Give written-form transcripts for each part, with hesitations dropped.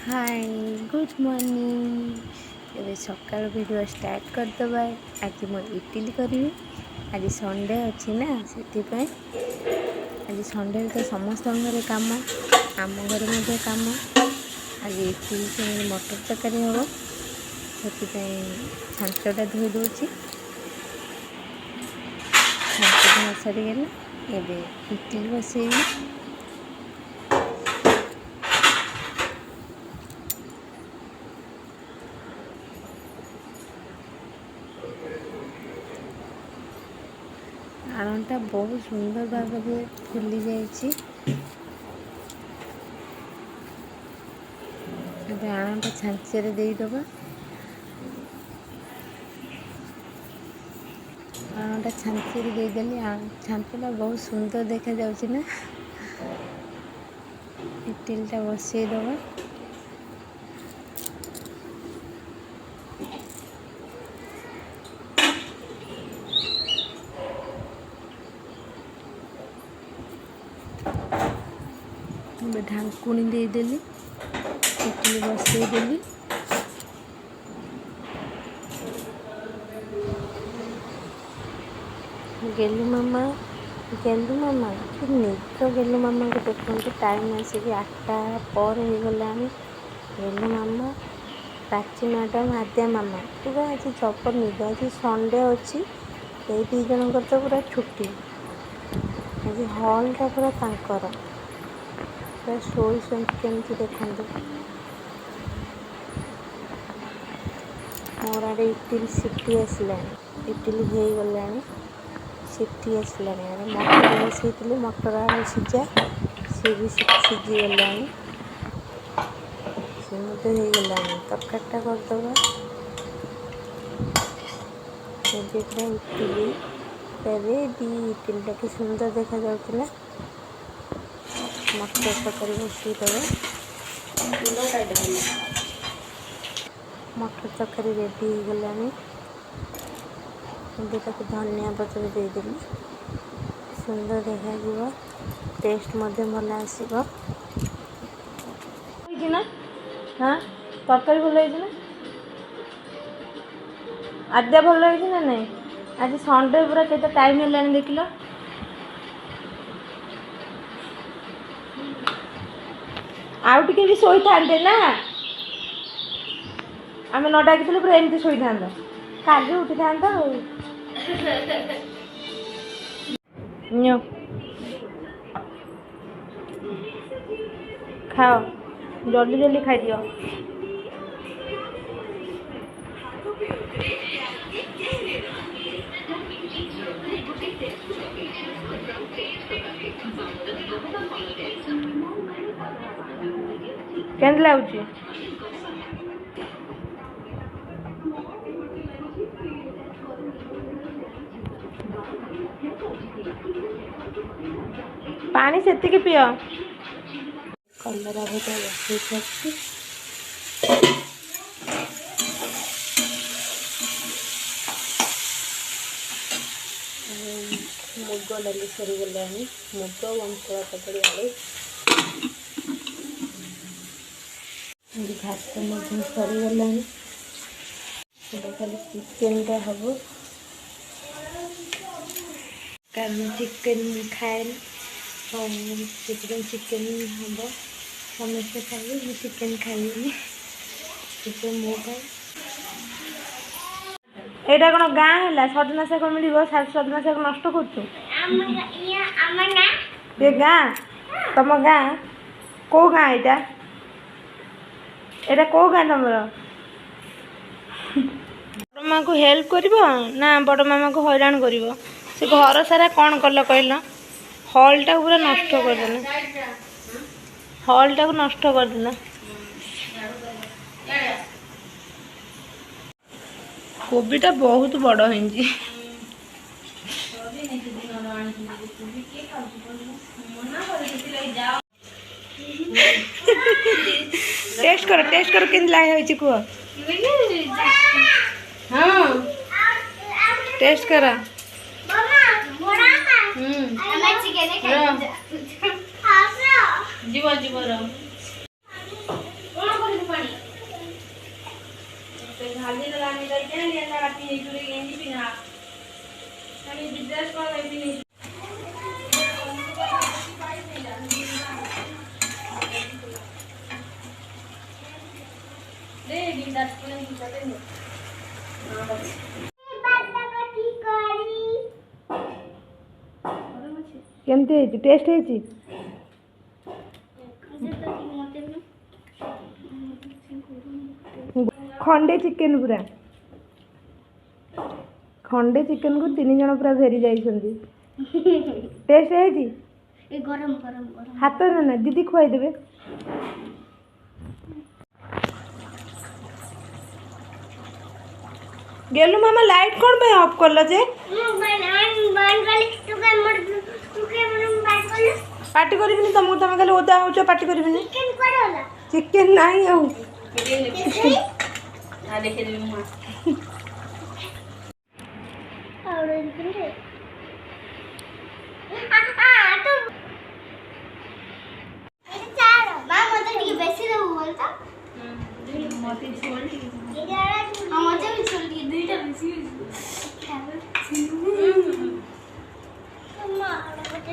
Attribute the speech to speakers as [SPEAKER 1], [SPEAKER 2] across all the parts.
[SPEAKER 1] Hi good morning एबे सकाल video start करदे। आज मो इडली करी। आज संडे अच्छी ना से आज संडे तो समस्त घर काम आम घर में काम। आज इडली से मटर तरकारी हम से छांचटा धोई दूची। छांच धोई सारीगला एबे इडली बसैबी। आणटा बहुत सुंदर भाव में फुली जाइए। आणटा छांचरे देदबा। आणटा छांचरे देदेली छांचटा बहुत सुंदर देखा जाउछि ना। इडलीटा बसई दबा। ढांकुणी देदेली इडली बसई देली। गेलु मामा कि निज गेलु मामा को देखते टाइम आसिक 8टा पर हो गला। गेलु मामा प्राची मैडम आद्या मामा पूरा आज जबर निद। आज संडे अच्छी ये दी जन तो पूरा छुट्टी। आज हॉलटा पूरा तांकर पूरा शोई केमती देखते। मोर आड़े इडली सीटी आसला। इडली हो गला सीटी आसला। मटर बसई मटर आलू सीझा सी भी सीझी गला। सी मत हो गला तरकारीटा करदबा। इडली रेडी। इडलीटा कि सुंदर देखा जाउଥିଲା। मटर तरकारी बसई दबा। मटर तरकारी रेडी हो गला। धनिया पत्र देदेली सुंदर देखा। टेस्ट भल आसना। हाँ तरकारी भल ना आद्या भल ना नहीं। आज संडे पूरा केते टाइम है देख लो। आउ टिके भी सोई थांते ना। आम न डाक पूरा एमती शोई था काली उठी था। खाओ जल्दी जल्दी खाई दियो। केंद्र लाउची पानी से पियो। कलरा भजा बसई मुग डाली सरीगला। मुग वंशला कदली आलू भात सरीगला। खाली चिकेनटा हम कारण चिकेन खाए चिकेन हम समस्ते खाइए। मैं चिकेन खाइबी चिकेन मो खाए। एटा कौन गाँ है सजना शाग मिल सजना शाग नष्ट कर गाँ तुम गाँ कौ गाँ एटा कौ गाँ तुम बड़ माँ को हेल्प कर ना बड़ मामा को हैरान कर से घर सारा कौन कल कहल हॉलटा पूरा नष्ट करदेला। हॉलटा को नष्ट करदेला। कोबीटा बहुत बड़ हो। टेस्ट करो के लगे कह। हाँ टेस्ट करा। जीव जीव केमती है टेस्ट है खंडे चिकेन पूरा खंडे चिकेन को 3 जन पूरा फेरी जाइछंती टेस्ट है
[SPEAKER 2] गरम गरम
[SPEAKER 1] हाथ ना ना दीदी खुआई देबे गेलु मामा लाइट कौन पे ऑफ करलो जे पार्टी करिबिनी तुमको तुम खाली ओदा होचो पार्टी करिबिनी चिकेन नहीं आउ देखे देबी मां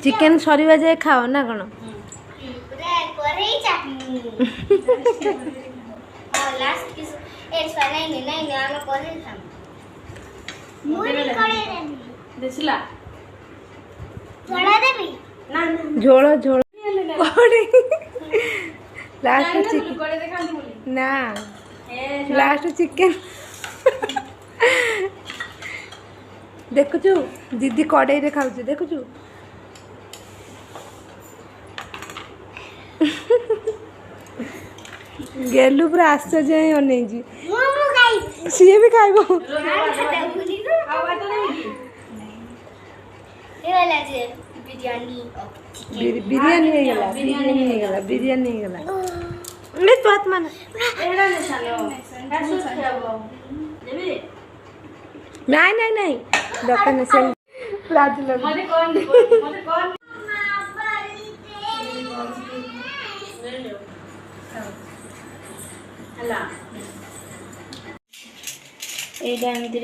[SPEAKER 1] चिकेन सरीवा जाए खाओ ना कौन झोल झोल लास्ट चिकेन ना लास्ट चिकेन देखुचु दीदी कड़े रे खाऊ देखुचु गेलु पूरा आश्चर्य ही होने जी सी भी खाइब बिरयानी है गला बिरयानी है गला बिरयानी है गला नहीं तो हाथ मान नहीं नहीं नहीं दुकान से राज लोग मते कौन हला एडा एमती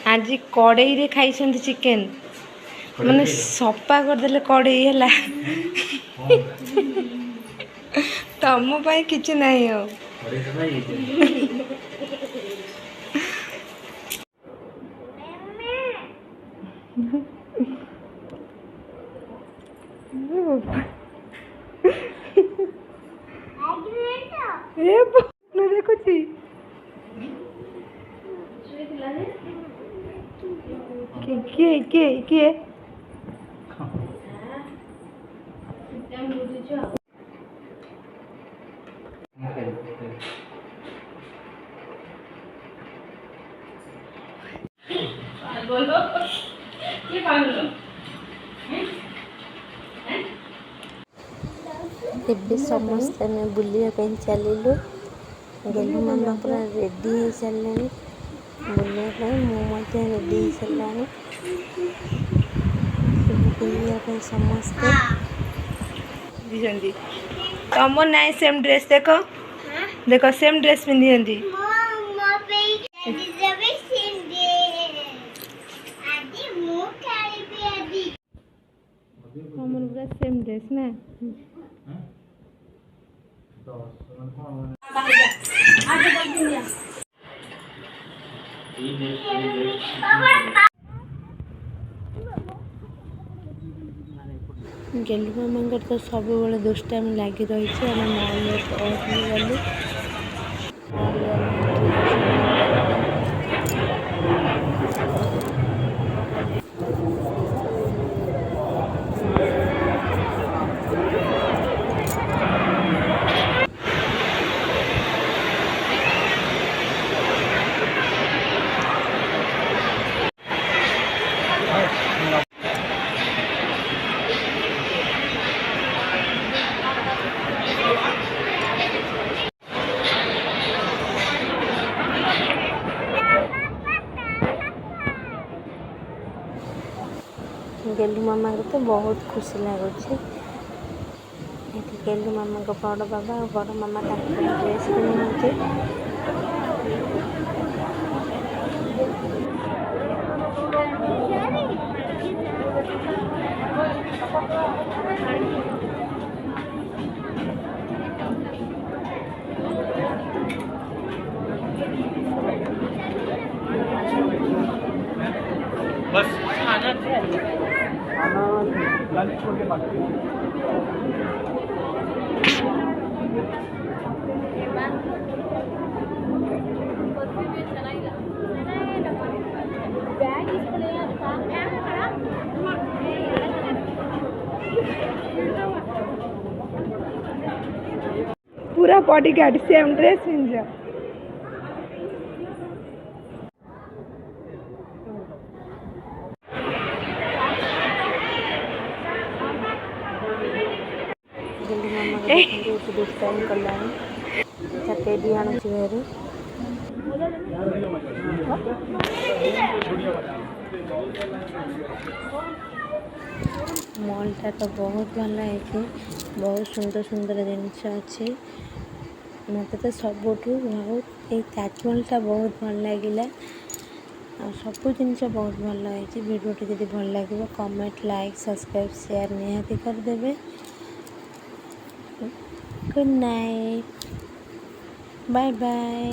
[SPEAKER 1] आज कड़ई रे खाई चिकेन माने सफा करदे कड़ई है तुम कि नहीं हो देखुची किए बोलो ये ଏବେ ସମସ୍ତେ ଆମେ ବୁଲିବା ପାଇଁ ଚାଲିଲୁ ଗେଲୁ ମାମା ପୁରା ରେଡ଼ି ହେଇସାରିଲେଣି ବୁଲିବା ପାଇଁ ମୁଁ ମଧ୍ୟ ରେଡ଼ି ହେଇସାରିଲାଣି ବୁଲିବା ପାଇଁ ସମସ୍ତେ ପିନ୍ଧିଛନ୍ତି ତମ ନାଇଁ ସେମ୍ ଡ୍ରେସ୍ ଦେଖ ଦେଖ ସେମ୍ ଡ୍ରେସ୍ ପିନ୍ଧିଛନ୍ତି ଆମର ପୁରା ସେମ୍ ଡ୍ରେସ୍ ନା गेलु मामांकर तो सब बेले दुष्टामी लगी रही है आम मॉल गलु गेलु मामा को तो बहुत खुशी लगुच ଏଠି କେନ୍ଦୁ ମାମାଙ୍କ ବଡ଼ ବାବା ଆଉ ବଡ଼ ମାମା ତାଙ୍କ ପାଇଁ ଡ୍ରେସ୍ କିଣୁଛନ୍ତି।
[SPEAKER 3] बस खाना लंच छोड़ के बात
[SPEAKER 4] पूरा बॉडी गार्ड सेम ड्रेस पिंध जा।
[SPEAKER 1] କେନ୍ଦୁ ମାମା ଦେଖନ୍ତୁ ଏଠି ଡିଜାଇନ୍ କଲାଣି ତା ଟେଡ଼ି ଆଣୁଛି ଘରୁ। ମଲ୍ଟା ତ ବହୁତ ଭଲ ହେଇଛି, ବହୁତ ସୁନ୍ଦର ସୁନ୍ଦର ଜିନିଷ ଅଛି। ମୋତେ ତ ସବୁଠୁ ବହୁତ ଏଇ ତାଜମହଲଟା ବହୁତ ଭଲ ଲାଗିଲା। ଆଉ ସବୁ ଜିନିଷ ବହୁତ ଭଲ ହେଇଛି। ଭିଡ଼ିଓଟି ଯଦି ଭଲ ଲାଗିବ କମେଣ୍ଟ, ଲାଇକ୍, ସବସ୍କ୍ରାଇବ୍, ସେୟାର ନିହାତି କରିଦେବେ। Good night, bye bye.